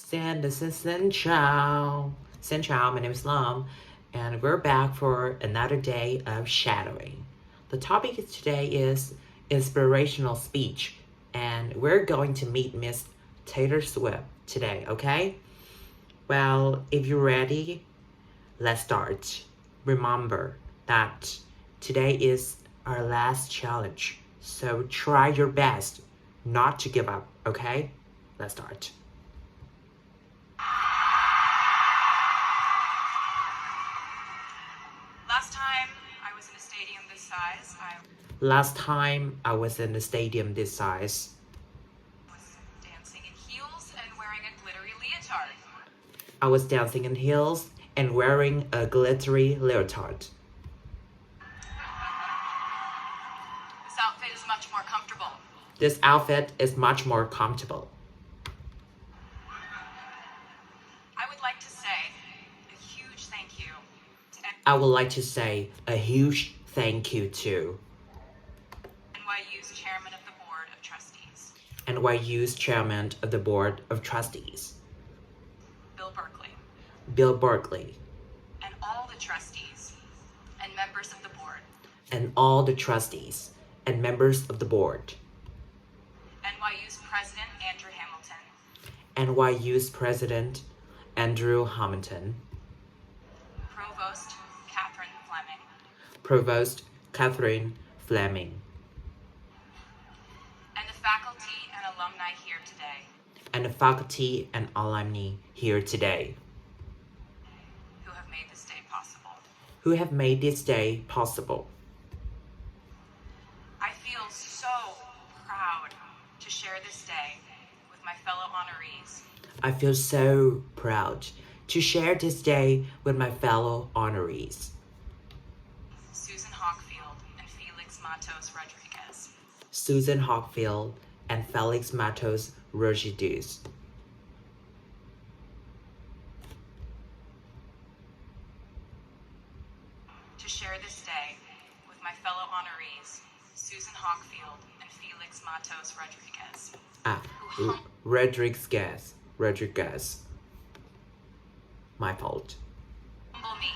Sin ciao. Sin ciao, my name is Lam, and we're back for another day of shadowing. The topic today is inspirational speech, and we're going to meet Miss Taylor Swift today, okay? Well, if you're ready, let's start. Remember that today is our last challenge, so try your best not to give up, okay? Let's start. Last time I was in a stadium this size, I Last time I was in a stadium this size, was dancing in heels and wearing a glittery leotard. I was dancing in heels and wearing a glittery leotard. This outfit is much more comfortable. This outfit is much more comfortable. I would like to say a huge thank you to I would like to say a huge thank you to NYU's Chairman of the Board of Trustees, NYU's Chairman of the Board of Trustees, Bill Berkeley, Bill Berkeley, and all the trustees and members of the board, and all the trustees and members of the board, NYU's President Andrew Hamilton, NYU's President Andrew Hamilton, Provost Catherine Fleming, Provost Catherine Fleming, and the faculty and alumni here today and the faculty and alumni here today who have made this day possible. who have made this day possible. I feel so proud to share this day with my fellow honorees, I feel so proud to share this day with my fellow honorees, Susan Hockfield and Felix Matos Rodriguez. Susan Hockfield and Felix Matos Rodriguez. To share this day with my fellow honorees, Susan Hockfield and Felix Matos Rodriguez. Rodriguez. My fault. Humble me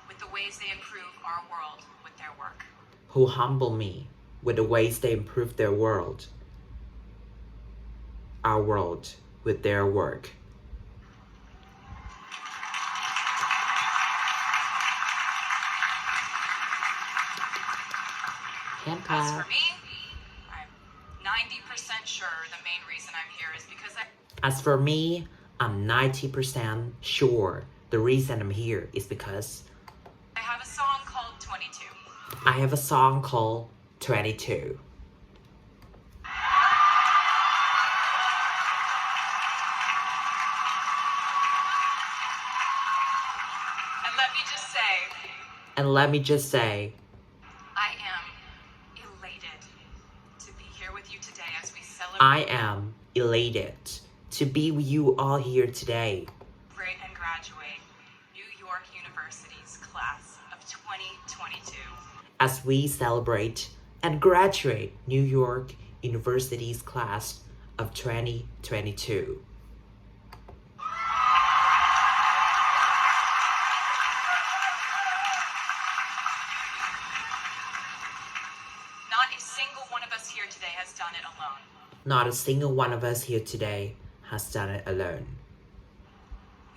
with the ways they improve our world with their work. Who humble me with the ways they improve their world, our world, with their work. Hand As clap. for me, I'm 90% sure the main reason I'm here is because As for me, I'm 90% sure the reason I'm here is because I have a song called 22. I have a song called 22. And let me just say, And let me just say, I am elated to be here with you today as we I am elated to be with you all here today celebrate and graduate New York University's class of 2022. as we celebrate and graduate New York University's class of 2022. Not a single one of us here today has done it alone. Not a single one of us here today has done it alone.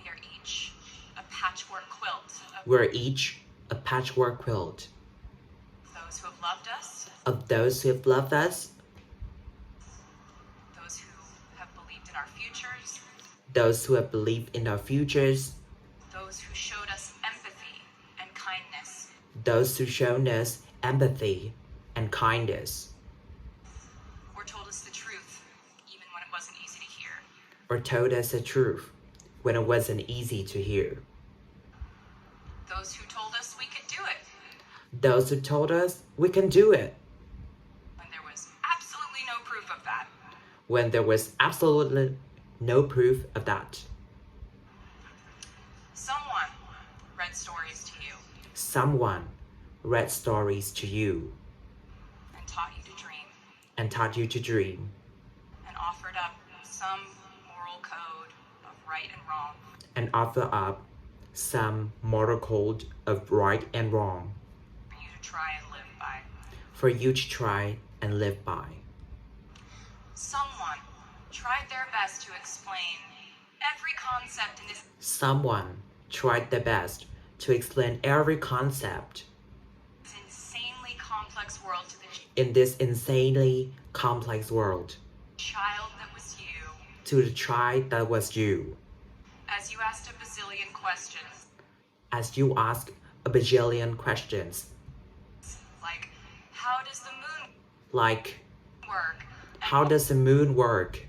We are each a patchwork quilt We're each a patchwork quilt of those who have loved us, of those who have loved us, those who have believed in our futures, those who have believed in our futures, those who showed us empathy and kindness, those who shown us empathy and kindness, or told us the truth even when it wasn't easy to hear. or told us the truth when it wasn't easy to hear. Those who told us we could do it Those who told us we can do it when there was absolutely no proof of that. when there was absolutely no proof of that. Someone read stories to you Someone read stories to you and taught you to dream and taught you to dream and offered up some moral code right and wrong. and offer up some moral code of right and wrong For you to try and live by. for you to try and live by. Someone tried their best to explain every concept in this Someone tried their best to explain every concept insanely complex world to the in this insanely complex world child that was you. to the child that was you. As you asked a bazillion questions, As you ask a bajillion questions, like, how does the moon like, work? how does the moon work?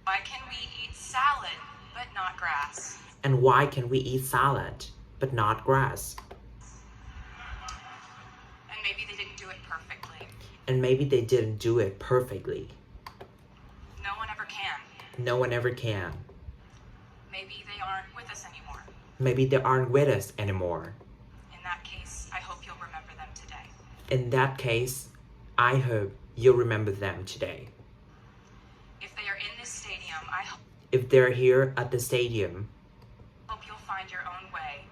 Why can we eat salad but not grass? And why can we eat salad but not grass? And maybe they didn't do it perfectly. And maybe they didn't do it perfectly. No one ever can. No one ever can. Maybe they aren't with us anymore. Maybe they aren't with us anymore. In that case, I hope you'll remember them today. In that case, I hope you'll remember them today. If they are in this stadium, I If they're here at the stadium, hope you'll find your own way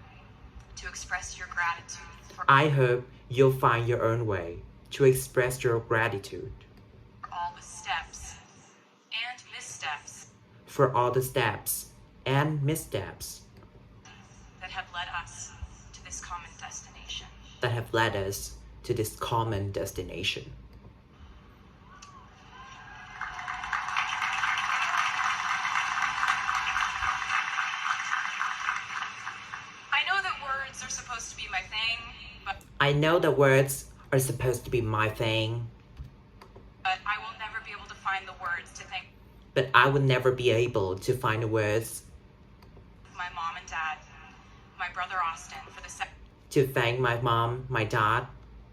to express your gratitude for I hope you'll find your own way to express your gratitude all the steps and missteps for all the steps and missteps that have led us to this common destination. that have led us to this common destination. I know that words are supposed to be my thing, but I know the words are supposed to be my thing, I will never be able to find the words to thank but I would never be able to find the words my mom and dad, my brother Austin for the to thank my mom, my dad,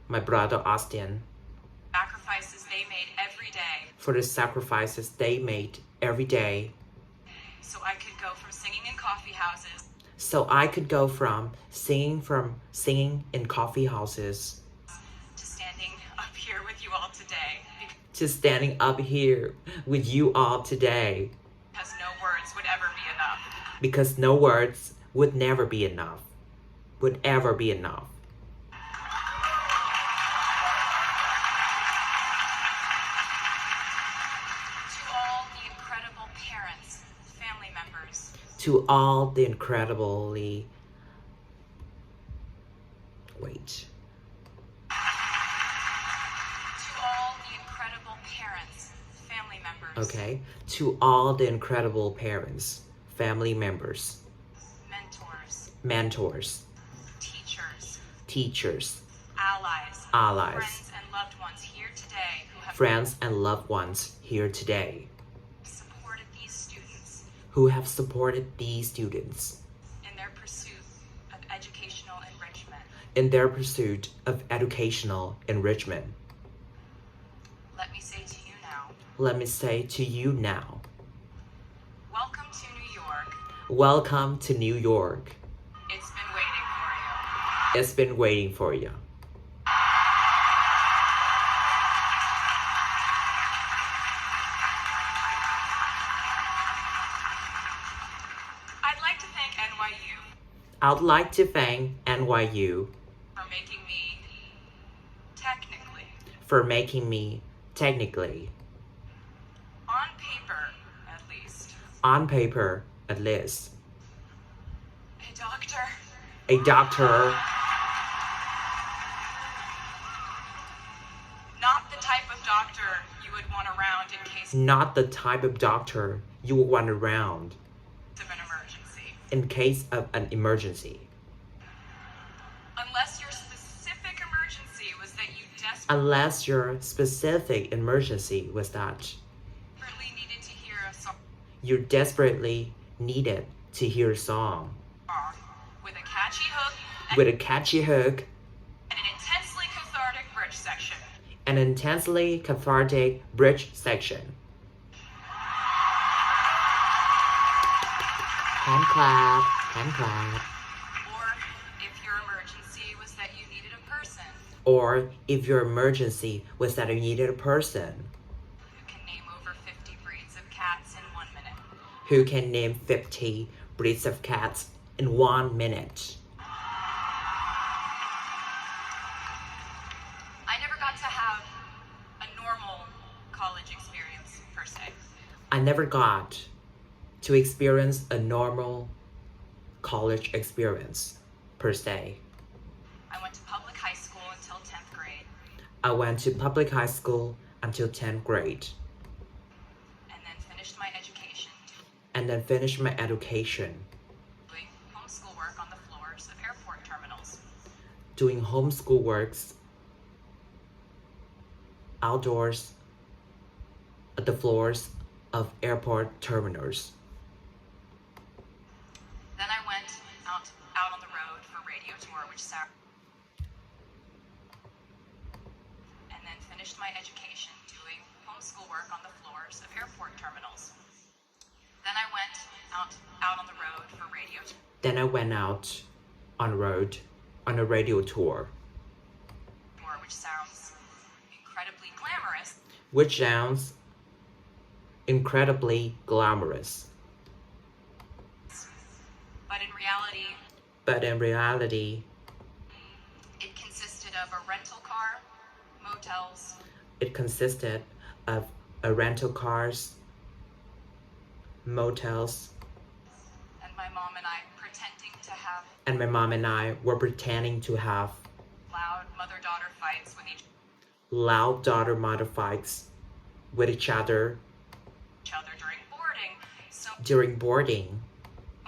my brother Austin sacrifices they made every day for the sacrifices they made every day so I could go from singing in coffee houses so I could go from singing in coffee houses to standing up here with you all today to standing up here with you all today because no words would ever be enough. because no words would never be enough, would ever be enough. To all the incredible parents, family members, To all the incredibly wait. to all the incredible parents, family members, Okay. To all the incredible parents, family members, mentors, mentors, teachers, teachers, allies, allies, friends and loved ones here today who have friends and loved ones here today supported these students who have supported these students in their pursuit of educational enrichment. in their pursuit of educational enrichment. Let me say to you now, Let me say to you now, welcome to New York. welcome to New York. It's been waiting for you. It's been waiting for you. I'd like to thank NYU I'd like to thank NYU for making me technically, for making me technically, on paper at least, on paper at least, a doctor. a doctor, Not the type of doctor you would want around in case not the type of doctor you would want around of an emergency. in case of an emergency. Unless your specific emergency was that you Unless your specific emergency was that desperately needed to hear a song you desperately needed to hear a song with a catchy hook with a catchy hook and an intensely cathartic bridge section. and intensely cathartic bridge section. Hand clap, hand clap. Or if your emergency was that you needed a person Or if your emergency was that you needed a person who can name over 50 breeds of cats in 1 minute. who can name 50 breeds of cats in 1 minute. I never got to have a normal college experience, per se. I never got to experience a normal college experience, per se. I went to public high school until 10th grade, I went to public high school until 10th grade, and then finished my education doing homeschool work on the floors of airport terminals. doing homeschool works outdoors at the floors of airport terminals. Then I went out on the road for radio tour, and then finished my education doing homeschool work on the floors of airport terminals. Then I went out on the road for radio tour, Then I went out on road on a radio tour, which sounds incredibly glamorous, which sounds incredibly glamorous. but in reality, it consisted of a rental car, motels, consisted of a rental cars, motels, and my mom and I pretending to have and my mom and I were pretending to have loud mother-daughter fights with each loud daughter-mother fights with each other other during boarding,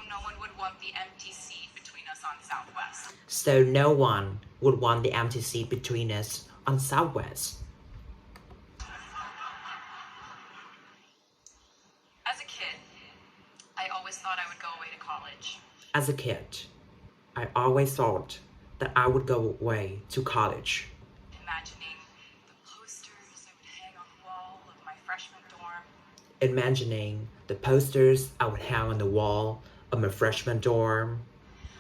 no one would want the empty seat between us on Southwest. so no one would want the empty seat between us on Southwest. As a kid, I always thought I would go away to college. As a kid, I always thought that I would go away to college, Imagining the posters I would hang on the wall of my freshman dorm, imagining the posters I would hang on the wall of my freshman dorm.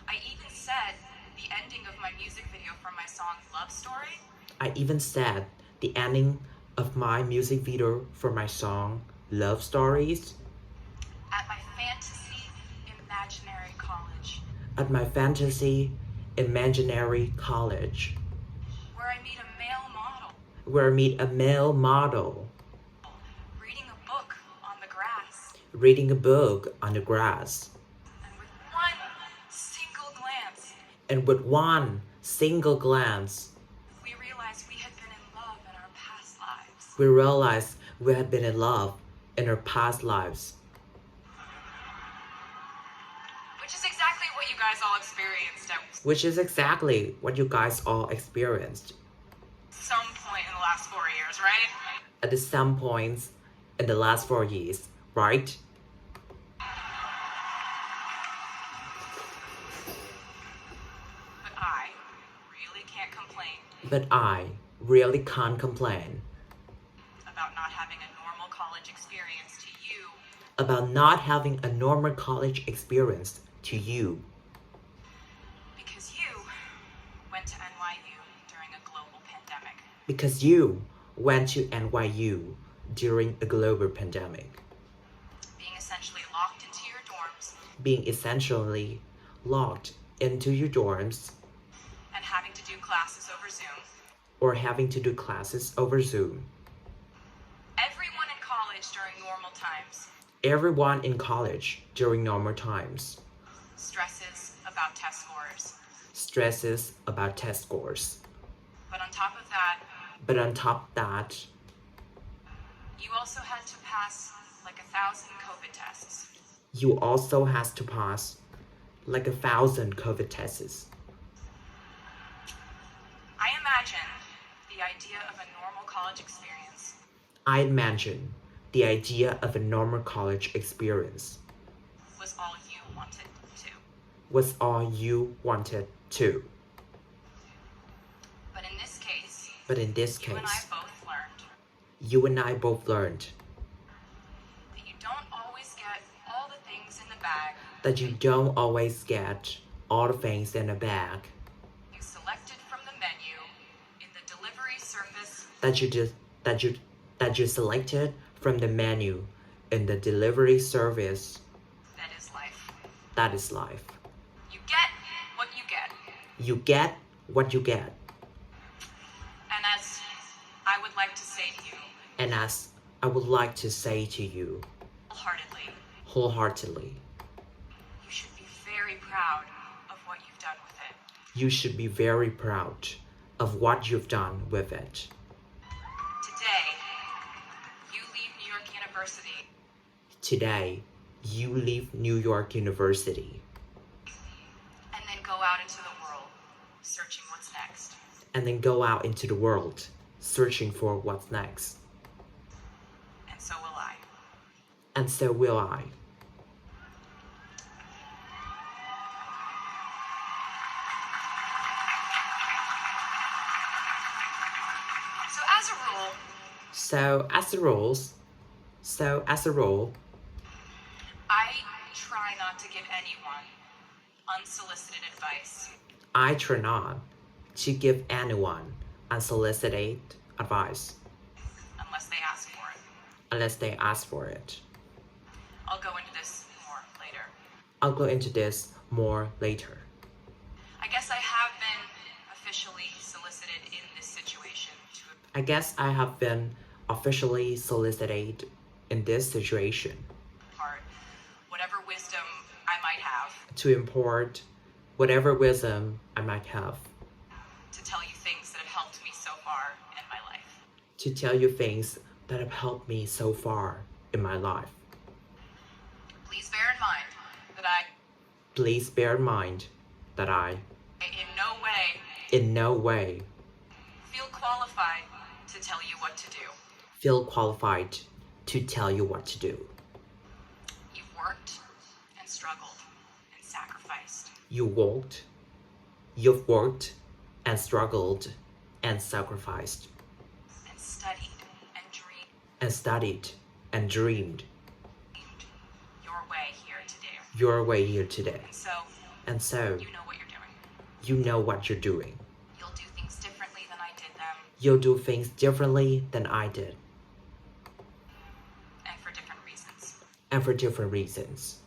I even said the ending of my music video for my song Love Story I even said the ending of my music video for my song Love Stories at my fantasy imaginary college, at my fantasy imaginary college, where I meet a male model where I meet a male model reading a book on the grass, reading a book on the grass, and with one single glance, and with one single glance, we realized we had been in love in our past lives. we realized we had been in love in our past lives. Which is exactly what you guys all experienced at Which is exactly what you guys all experienced some point in the last 4 years, right? at some points in the last 4 years, right? But I really can't complain But I really can't complain about not having a normal college experience to you, about not having a normal college experience to you, because you went to NYU during a global pandemic. because you went to NYU during a global pandemic, Being essentially locked into your dorms being essentially locked into your dorms and having to do classes over Zoom. or having to do classes over Zoom. Everyone in college during normal times Everyone in college during normal times stresses about test scores. stresses about test scores. But on top of that, But on top of that, you also had to pass like 1,000 COVID tests. you also has to pass like 1,000 COVID tests. I imagine the idea of a normal college experience I imagine the idea of a normal college experience was all you wanted to. was all you wanted to. But in this case, But in this you and I case, both learned you and I both learned that you don't always get all the things in the bag that you don't always get all the things in a bag you selected from the menu in the delivery service that you selected from the menu in the delivery service that is life. That is life. You get what you get. You get what you get. And as I would like to say to you, And as I would like to say to you, wholeheartedly, you should be very proud of what you've done with it. You should be very proud of what you've done with it. Today, you leave New York University. Today, you leave New York University. And then go out into the world, searching what's next. And then go out into the world, searching for what's next. And so will I. And so will I. So as a rule, I try not to give anyone unsolicited advice. I try not to give anyone unsolicited advice. Unless they ask for it. Unless they ask for it. I'll go into this more later. I'll go into this more later. I guess I have been officially solicited in this situation I guess I have been officially solicited in this situation. Impart whatever wisdom I might have. To impart whatever wisdom I might have. To tell you things that have helped me so far in my life. To tell you things that have helped me so far in my life. Please bear in mind that I in no way feel qualified to tell you what to do. Feel qualified to tell you what to do. You've worked and struggled and sacrificed. You've worked and struggled and sacrificed. And studied and dreamed. And studied and dreamed. Your way here today. Your way here today. And so you know what you're doing. You know what you're doing. You'll do things differently than I did them. You'll do things differently than I did. And for different reasons. And for different reasons.